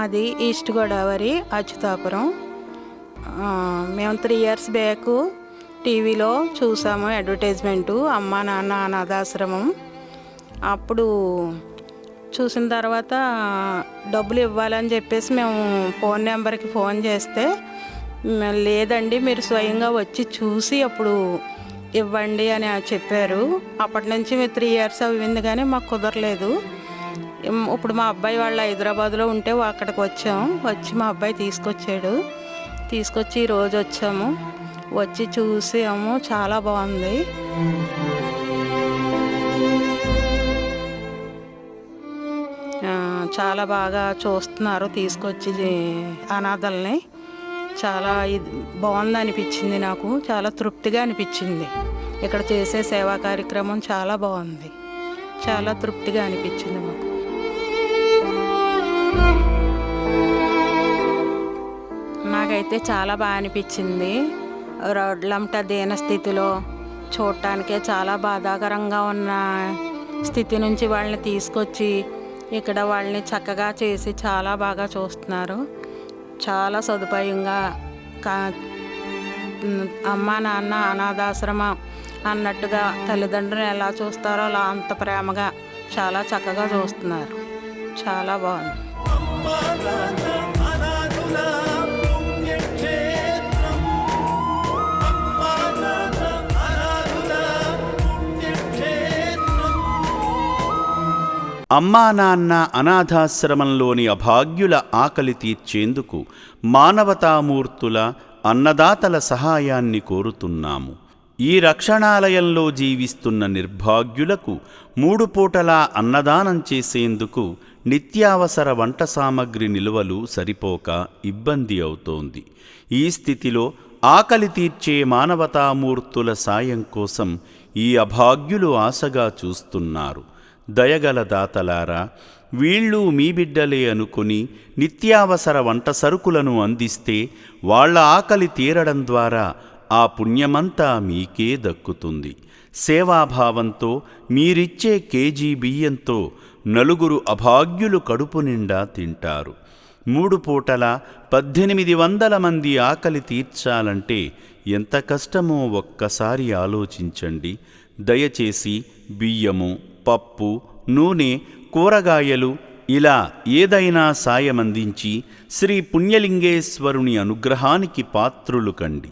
మాది ఈస్ట్ గోదావరి అచ్యుతాపురం. మేము 3 years back టీవీలో చూసాము అడ్వర్టైజ్మెంటు, అమ్మా నాన్న అనాథాశ్రమం. అప్పుడు చూసిన తర్వాత డబ్బులు ఇవ్వాలని చెప్పేసి మేము ఫోన్ నెంబర్కి ఫోన్ చేస్తే, లేదండి మీరు స్వయంగా వచ్చి చూసి అప్పుడు ఇవ్వండి అని చెప్పారు. అప్పటి నుంచి మేము 3 ఇయర్స్ అయింది కానీ మాకు కుదరలేదు. ఇప్పుడు మా అబ్బాయి వాళ్ళు హైదరాబాద్లో ఉంటే అక్కడికి వచ్చి మా అబ్బాయి తీసుకొచ్చి ఈరోజు వచ్చాము. వచ్చి చూసాము, చాలా బాగుంది. చాలా బాగా చూస్తున్నారు తీసుకొచ్చి అనాథల్ని. చాలా బాగుంది అనిపించింది, నాకు చాలా తృప్తిగా అనిపించింది. ఇక్కడ చేసే సేవా కార్యక్రమం చాలా బాగుంది, చాలా తృప్తిగా అనిపించింది మాకు. నాకైతే చాలా బాగా అనిపించింది. రోడ్లంట దీన స్థితిలో చూడటానికే చాలా బాధాకరంగా ఉన్న స్థితి నుంచి వాళ్ళని తీసుకొచ్చి ఇక్కడ వాళ్ళని చక్కగా చేసి చాలా బాగా చూస్తున్నారు. చాలా సదుపాయంగా అమ్మా నాన్న అనాథాశ్రమం అన్నట్టుగా తల్లిదండ్రులు ఎలా చూస్తారో అలా అంత ప్రేమగా చాలా చక్కగా చూస్తున్నారు. చాలా బాగుంది. అమ్మా నాన్న అనాథాశ్రమంలోని అభాగ్యుల ఆకలి తీర్చేందుకు మానవతామూర్తుల అన్నదాతల సహాయాన్ని కోరుతున్నాము. ఈ రక్షణాలయంలో జీవిస్తున్న నిర్భాగ్యులకు 3 పూటలా అన్నదానం చేసేందుకు నిత్యావసర వంట సామగ్రి నిల్వలు సరిపోక ఇబ్బంది అవుతోంది. ఈ స్థితిలో ఆకలి తీర్చే మానవతామూర్తుల సాయం కోసం ఈ అభాగ్యులు ఆశగా చూస్తున్నారు. దయగల దాతలారా, వీళ్ళు మీ బిడ్డలే అనుకుని నిత్యావసర వంట సరుకులను అందిస్తే వాళ్ళ ఆకలి తీరడం ద్వారా ఆ పుణ్యమంతా మీకే దక్కుతుంది. సేవాభావంతో మీరిచ్చే కేజీ బియ్యంతో 4 అభాగ్యులు కడుపు నిండా తింటారు. 3 పూటల 1800 మంది ఆకలి తీర్చాలంటే ఎంత కష్టమో ఒక్కసారి ఆలోచించండి. దయచేసి బియ్యము, పప్పు, నూనె, కూరగాయలు ఇలా ఏదైనా సాయమందించి శ్రీ పుణ్యలింగేశ్వరుని అనుగ్రహానికి పాత్రులు కండి.